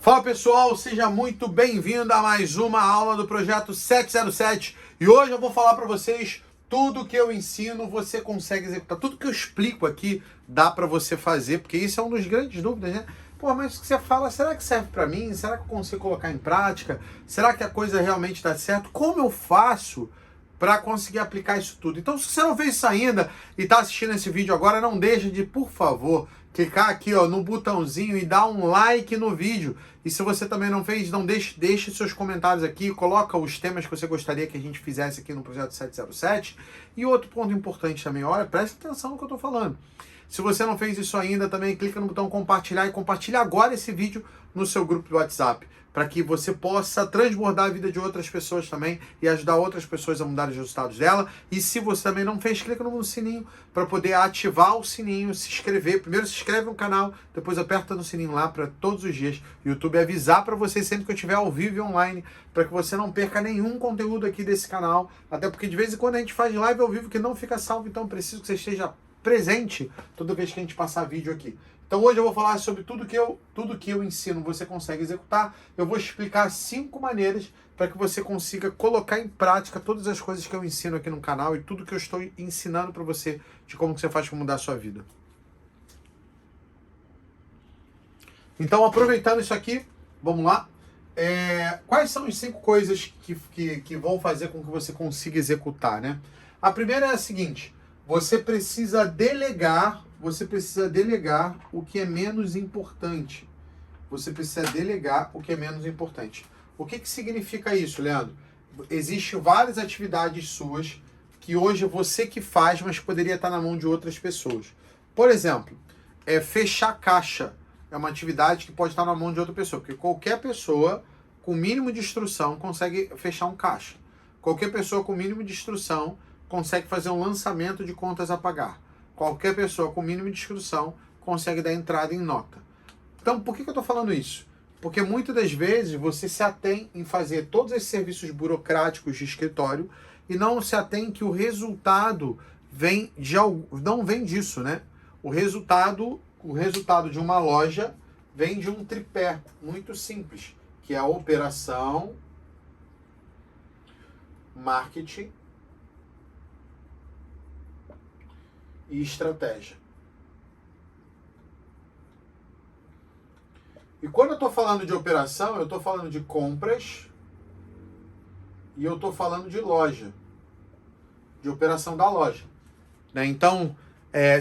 Fala pessoal, seja muito bem-vindo a mais uma aula do Projeto 707 e hoje eu vou falar para vocês tudo que eu ensino você consegue executar, tudo que eu explico aqui dá para você fazer, porque isso é uma das grandes dúvidas, né? Pô, mas o que você fala, será que serve para mim? Será que eu consigo colocar em prática? Será que a coisa realmente dá certo? Como eu faço para conseguir aplicar isso tudo? Então, se você não fez isso ainda e está assistindo esse vídeo agora, não deixe de, por favor, clicar aqui ó, no botãozinho e dar um like no vídeo. E se você também não fez, não deixe seus comentários aqui, coloca os temas que você gostaria que a gente fizesse aqui no Projeto 707. E outro ponto importante também, olha, preste atenção no que eu estou falando. Se você não fez isso ainda, também clica no botão compartilhar e compartilha agora esse vídeo no seu grupo do WhatsApp, para que você possa transbordar a vida de outras pessoas também e ajudar outras pessoas a mudar os resultados dela. E se você também não fez, clica no sininho para poder ativar o sininho, se inscrever. Primeiro se inscreve no canal, depois aperta no sininho lá para todos os dias o YouTube avisar para você sempre que eu estiver ao vivo e online, para que você não perca nenhum conteúdo aqui desse canal. Até porque de vez em quando a gente faz live ao vivo que não fica salvo, então preciso que você esteja presente toda vez que a gente passar vídeo aqui. Então hoje eu vou falar sobre tudo que eu ensino, você consegue executar. Eu vou explicar 5 maneiras para que você consiga colocar em prática todas as coisas que eu ensino aqui no canal e tudo que eu estou ensinando para você de como que você faz para mudar a sua vida. Então, aproveitando isso aqui, vamos lá. Quais são as 5 coisas que vão fazer com que você consiga executar, né? A primeira é a seguinte: você precisa delegar o que é menos importante. Você precisa delegar o que é menos importante. O que significa isso, Leandro? Existem várias atividades suas que hoje você que faz, mas poderia estar na mão de outras pessoas. Por exemplo, fechar caixa é uma atividade que pode estar na mão de outra pessoa, porque qualquer pessoa com o mínimo de instrução consegue fechar um caixa. Qualquer pessoa com o mínimo de instrução consegue fazer um lançamento de contas a pagar. Qualquer pessoa com mínimo de instrução consegue dar entrada em nota. Então, por que eu estou falando isso? Porque muitas das vezes você se atém em fazer todos esses serviços burocráticos de escritório e não se atém que o resultado não vem disso, né? O resultado de uma loja vem de um tripé muito simples, que é a operação, marketing e estratégia. E quando eu estou falando de operação, eu estou falando de compras e eu estou falando de loja, de operação da loja, né? Então,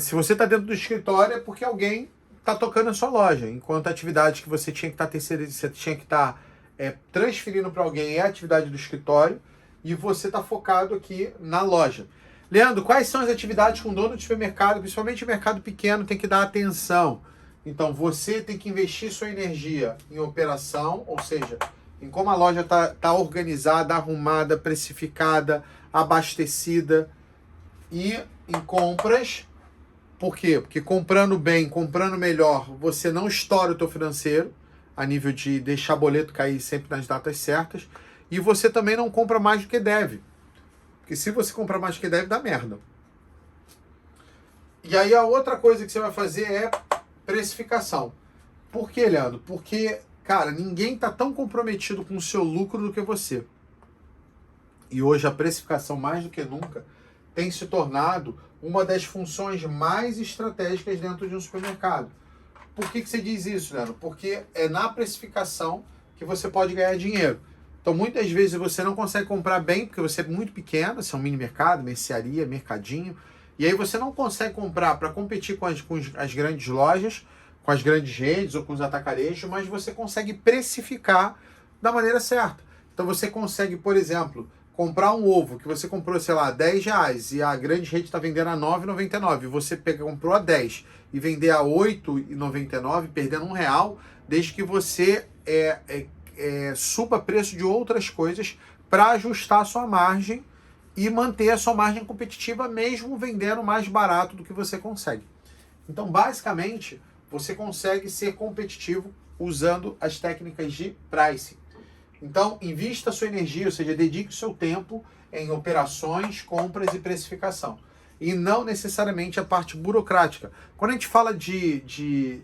se você está dentro do escritório é porque alguém está tocando a sua loja, enquanto a atividade que você tinha que estar transferindo para alguém é a atividade do escritório e você está focado aqui na loja. Leandro, quais são as atividades que um dono de supermercado, principalmente mercado pequeno, tem que dar atenção? Então, você tem que investir sua energia em operação, ou seja, em como a loja está organizada, arrumada, precificada, abastecida, e em compras. Por quê? Porque comprando bem, comprando melhor, você não estoura o teu financeiro, a nível de deixar boleto cair sempre nas datas certas, e você também não compra mais do que deve. Porque se você comprar mais do que deve, dá merda. E aí a outra coisa que você vai fazer é precificação. Por quê, Leandro? Porque, cara, ninguém está tão comprometido com o seu lucro do que você. E hoje a precificação, mais do que nunca, tem se tornado uma das funções mais estratégicas dentro de um supermercado. Por que você diz isso, Leandro? Porque é na precificação que você pode ganhar dinheiro. Então, muitas vezes você não consegue comprar bem, porque você é muito pequeno, você é um mini mercado, mercearia, mercadinho, e aí você não consegue comprar para competir com as grandes lojas, com as grandes redes ou com os atacarejos, mas você consegue precificar da maneira certa. Então, você consegue, por exemplo, comprar um ovo que você comprou, sei lá, R$10 e a grande rede está vendendo a R$9,99, e você comprou a 10 e vender a R$8,99, perdendo R$1, desde que você suba preço de outras coisas para ajustar a sua margem e manter a sua margem competitiva mesmo vendendo mais barato do que você consegue. Então, basicamente, você consegue ser competitivo usando as técnicas de pricing. Então, invista a sua energia, ou seja, dedique o seu tempo em operações, compras e precificação. e não necessariamente a parte burocrática. Quando a gente fala de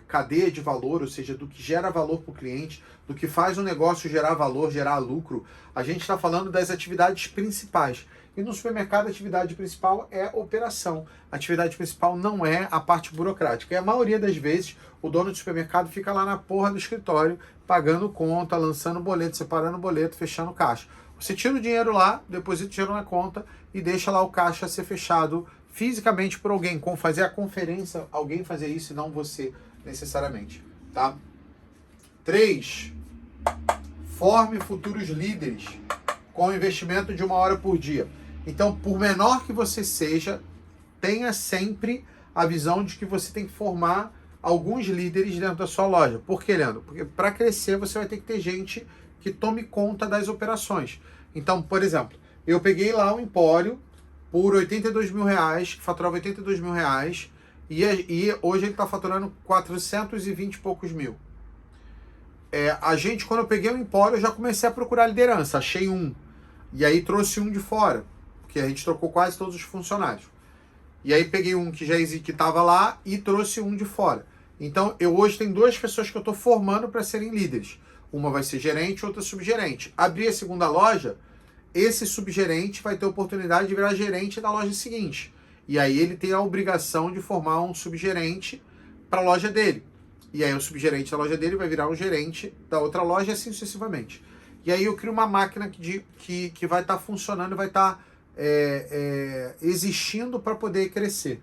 cadeia de valor, ou seja, do que gera valor para o cliente, do que faz o negócio gerar valor, gerar lucro, a gente está falando das atividades principais. E no supermercado a atividade principal é operação. A atividade principal não é a parte burocrática. E a maioria das vezes o dono do supermercado fica lá na porra do escritório, pagando conta, lançando boleto, separando boleto, fechando caixa. Você tira o dinheiro lá, deposita o dinheiro na conta e deixa lá o caixa ser fechado fisicamente por alguém. Com fazer a conferência, alguém fazer isso e não você necessariamente. Tá? 3. Forme futuros líderes com investimento de 1 hora por dia. Então, por menor que você seja, tenha sempre a visão de que você tem que formar alguns líderes dentro da sua loja. Por que, Leandro? Porque para crescer você vai ter que ter gente que tome conta das operações. Então, por exemplo, eu peguei lá um empório por 82 mil reais, que faturava 82 mil reais, e hoje ele está faturando 420 e poucos mil. Quando eu peguei o empório, eu já comecei a procurar liderança, achei um. E aí trouxe um de fora, porque a gente trocou quase todos os funcionários. E aí peguei um que já que estava lá e trouxe um de fora. Então, eu hoje tenho 2 pessoas que eu estou formando para serem líderes. Uma vai ser gerente, outra subgerente. Abrir a segunda loja, esse subgerente vai ter a oportunidade de virar gerente da loja seguinte. E aí ele tem a obrigação de formar um subgerente para a loja dele. E aí o subgerente da loja dele vai virar um gerente da outra loja e assim sucessivamente. E aí eu crio uma máquina que vai estar funcionando, vai estar existindo para poder crescer.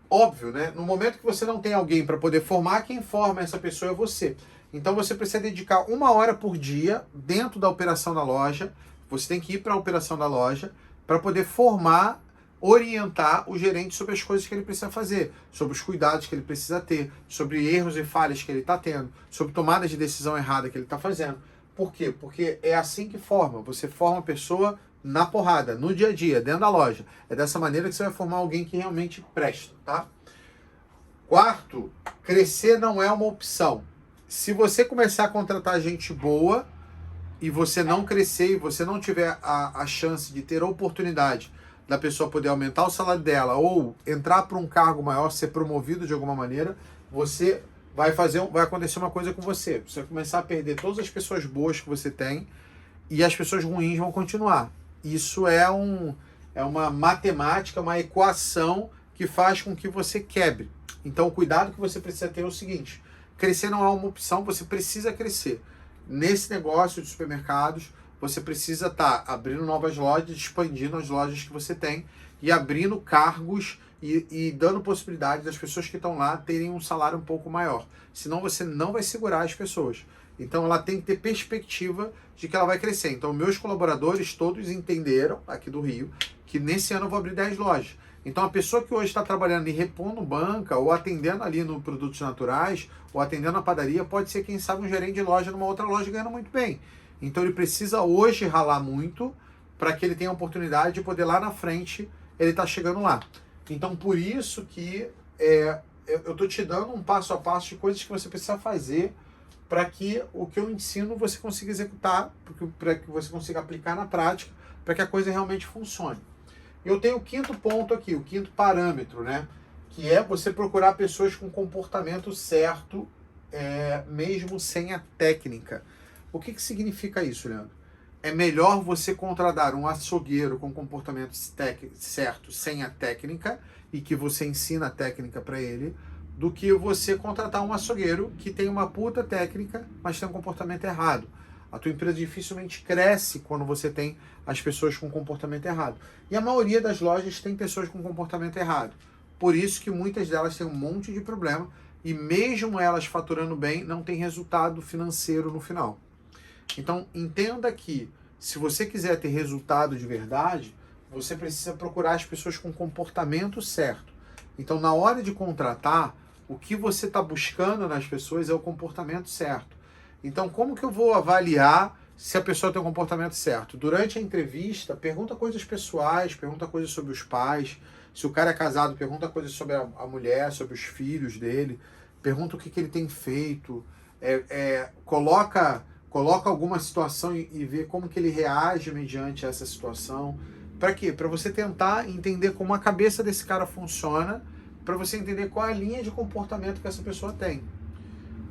Óbvio, né? No momento que você não tem alguém para poder formar, quem forma essa pessoa é você. Então você precisa dedicar 1 hora por dia dentro da operação da loja. Você tem que ir para a operação da loja para poder formar, orientar o gerente sobre as coisas que ele precisa fazer, sobre os cuidados que ele precisa ter, sobre erros e falhas que ele está tendo, sobre tomadas de decisão errada que ele está fazendo. Por quê? Porque é assim que forma. Você forma a pessoa na porrada, no dia a dia, dentro da loja. É dessa maneira que você vai formar alguém que realmente presta, tá? 4, crescer não é uma opção. Se você começar a contratar gente boa e você não crescer e você não tiver a chance de ter a oportunidade da pessoa poder aumentar o salário dela ou entrar para um cargo maior, ser promovido de alguma maneira, você vai acontecer uma coisa com você. Você vai começar a perder todas as pessoas boas que você tem e as pessoas ruins vão continuar. Isso é uma matemática, uma equação que faz com que você quebre. Então, o cuidado que você precisa ter é o seguinte: crescer não é uma opção, você precisa crescer. Nesse negócio de supermercados, você precisa estar abrindo novas lojas, expandindo as lojas que você tem e abrindo cargos e dando possibilidade das pessoas que estão lá terem um salário um pouco maior. Senão você não vai segurar as pessoas. Então ela tem que ter perspectiva de que ela vai crescer. Então meus colaboradores todos entenderam, aqui do Rio, que nesse ano eu vou abrir 10 lojas. Então a pessoa que hoje está trabalhando e repondo banca, ou atendendo ali no produtos naturais, ou atendendo na padaria, pode ser, quem sabe, um gerente de loja numa outra loja ganhando muito bem. Então ele precisa hoje ralar muito para que ele tenha a oportunidade de poder lá na frente ele estar chegando lá. Então por isso que eu estou te dando um passo a passo de coisas que você precisa fazer para que o que eu ensino você consiga executar, para que você consiga aplicar na prática, para que a coisa realmente funcione. Eu tenho o 5º ponto aqui, o 5º parâmetro, né? Que é você procurar pessoas com comportamento certo, mesmo sem a técnica. O que significa isso, Leandro? É melhor você contratar um açougueiro com comportamento certo, sem a técnica, e que você ensina a técnica para ele, do que você contratar um açougueiro que tem uma puta técnica, mas tem um comportamento errado. A tua empresa dificilmente cresce quando você tem as pessoas com comportamento errado. E a maioria das lojas tem pessoas com comportamento errado. Por isso que muitas delas têm um monte de problema e mesmo elas faturando bem, não tem resultado financeiro no final. Então, entenda que se você quiser ter resultado de verdade, você precisa procurar as pessoas com comportamento certo. Então, na hora de contratar, o que você está buscando nas pessoas é o comportamento certo. Então, como que eu vou avaliar se a pessoa tem o comportamento certo? Durante a entrevista, pergunta coisas pessoais, pergunta coisas sobre os pais. Se o cara é casado, pergunta coisas sobre a mulher, sobre os filhos dele. Pergunta o que ele tem feito. Coloca alguma situação e vê como que ele reage mediante essa situação. Para quê? Para você tentar entender como a cabeça desse cara funciona, para você entender qual é a linha de comportamento que essa pessoa tem.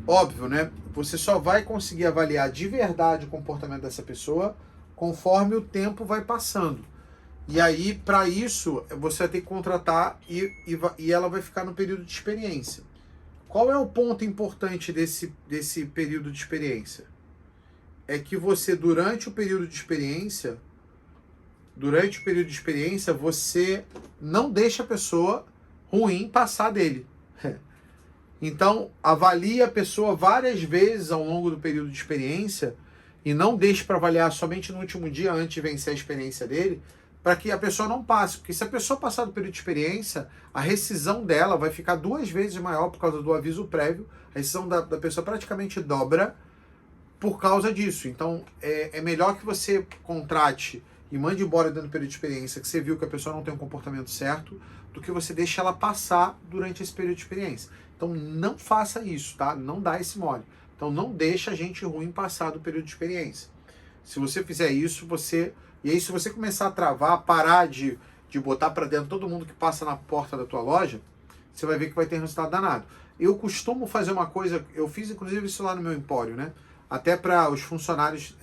Óbvio, né? Você só vai conseguir avaliar de verdade o comportamento dessa pessoa conforme o tempo vai passando. E aí, para isso, você vai ter que contratar e ela vai ficar no período de experiência. Qual é o ponto importante desse período de experiência? É que você, durante o período de experiência, você não deixa a pessoa ruim passar dele. Então, avalie a pessoa várias vezes ao longo do período de experiência e não deixe para avaliar somente no último dia antes de vencer a experiência dele, para que a pessoa não passe. Porque se a pessoa passar do período de experiência, a rescisão dela vai ficar 2 vezes maior por causa do aviso prévio. A rescisão da pessoa praticamente dobra por causa disso. Então, é melhor que você contrate e mande embora dentro do período de experiência, que você viu que a pessoa não tem um comportamento certo, do que você deixe ela passar durante esse período de experiência. Então, não faça isso, tá? Não dá esse mole. Então, não deixa a gente ruim passar do período de experiência. Se você fizer isso, E aí, se você começar a travar, parar de botar para dentro todo mundo que passa na porta da tua loja, você vai ver que vai ter resultado danado. Eu costumo fazer uma coisa, eu fiz inclusive isso lá no meu empório, né? Até para os funcionários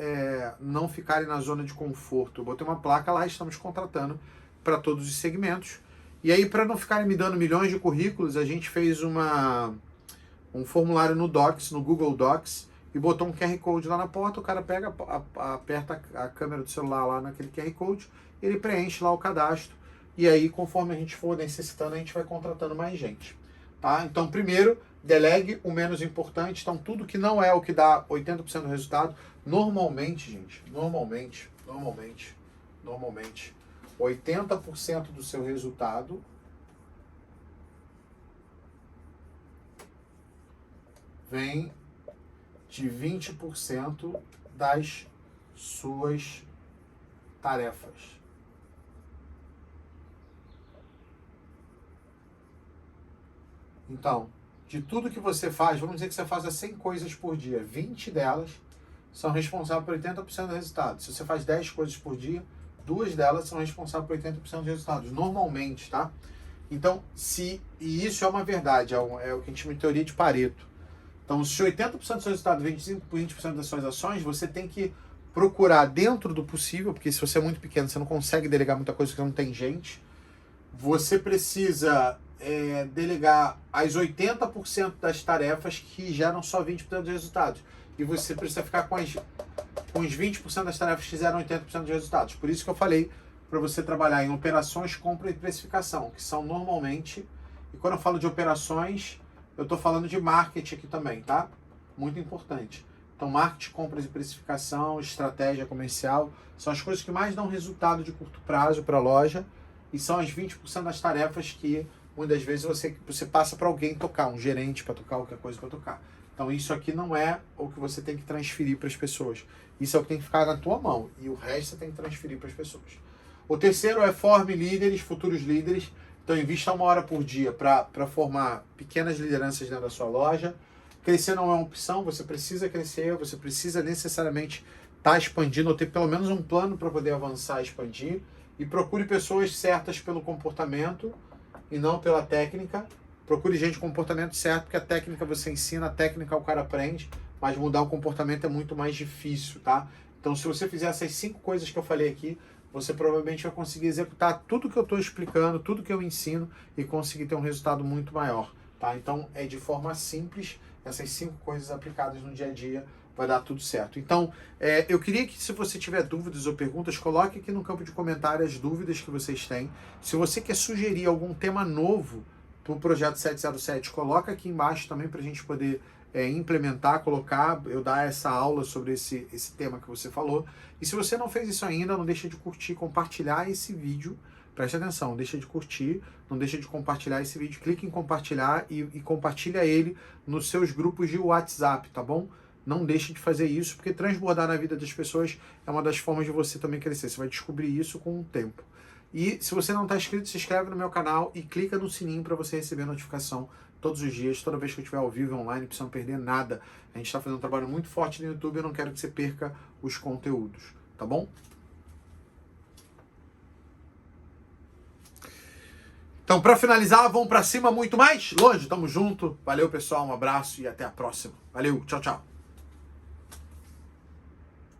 não ficarem na zona de conforto. Eu botei uma placa lá, estamos contratando para todos os segmentos. E aí, para não ficarem me dando milhões de currículos, a gente fez um formulário no Docs, no Google Docs, e botou um QR Code lá na porta, o cara pega, aperta a câmera do celular lá naquele QR Code, ele preenche lá o cadastro, e aí, conforme a gente for necessitando, a gente vai contratando mais gente. Tá? Então, primeiro, delegue o menos importante. Então, tudo que não é o que dá 80% do resultado, normalmente, gente, normalmente, 80% do seu resultado vem de 20% das suas tarefas. Então, de tudo que você faz, vamos dizer que você faça 100 coisas por dia, 20 delas são responsáveis por 80% do resultado. Se você faz 10 coisas por dia, 2 delas são responsáveis por 80% dos resultados, normalmente, tá? Então, e isso é uma verdade, é o que a gente chama de teoria de Pareto. Então, se 80% do seu resultado vem de 20% das suas ações, você tem que procurar dentro do possível, porque se você é muito pequeno, você não consegue delegar muita coisa porque não tem gente. Você precisa delegar as 80% das tarefas que geram só 20% dos resultados. E você precisa ficar com os 20% das tarefas que geram 80% dos resultados. Por isso que eu falei para você trabalhar em operações, compra e precificação, que são normalmente... E quando eu falo de operações, eu estou falando de marketing aqui também, tá? Muito importante. Então, marketing, compras e precificação, estratégia comercial, são as coisas que mais dão resultado de curto prazo para a loja e são as 20% das tarefas que muitas vezes você passa para alguém tocar, um gerente para tocar, qualquer coisa para tocar. Então, isso aqui não é o que você tem que transferir para as pessoas. Isso é o que tem que ficar na tua mão e o resto você tem que transferir para as pessoas. O terceiro é forme líderes, futuros líderes. Então, invista 1 hora por dia para formar pequenas lideranças dentro da sua loja. Crescer não é uma opção, você precisa crescer, você precisa necessariamente estar expandindo ou ter pelo menos um plano para poder avançar e expandir. E procure pessoas certas pelo comportamento e não pela técnica. Procure gente com comportamento certo, porque a técnica você ensina, a técnica o cara aprende, mas mudar o comportamento é muito mais difícil, tá? Então, se você fizer essas 5 coisas que eu falei aqui, você provavelmente vai conseguir executar tudo que eu estou explicando, tudo que eu ensino e conseguir ter um resultado muito maior, tá? Então, é de forma simples, essas 5 coisas aplicadas no dia a dia vai dar tudo certo. Então, eu queria que, se você tiver dúvidas ou perguntas, coloque aqui no campo de comentários as dúvidas que vocês têm. Se você quer sugerir algum tema novo para o Projeto 707, coloca aqui embaixo também para a gente poder implementar, eu dar essa aula sobre esse tema que você falou. E se você não fez isso ainda, não deixa de curtir, compartilhar esse vídeo. Preste atenção, não deixa de curtir, não deixa de compartilhar esse vídeo. Clique em compartilhar e compartilha ele nos seus grupos de WhatsApp, tá bom? Não deixe de fazer isso, porque transbordar na vida das pessoas é uma das formas de você também crescer. Você vai descobrir isso com o tempo. E se você não está inscrito, se inscreve no meu canal e clica no sininho para você receber a notificação todos os dias, toda vez que eu estiver ao vivo online, para você não perder nada. A gente está fazendo um trabalho muito forte no YouTube e eu não quero que você perca os conteúdos, tá bom? Então, para finalizar, vamos para cima muito mais longe. Tamo junto. Valeu, pessoal. Um abraço e até a próxima. Valeu. Tchau, tchau.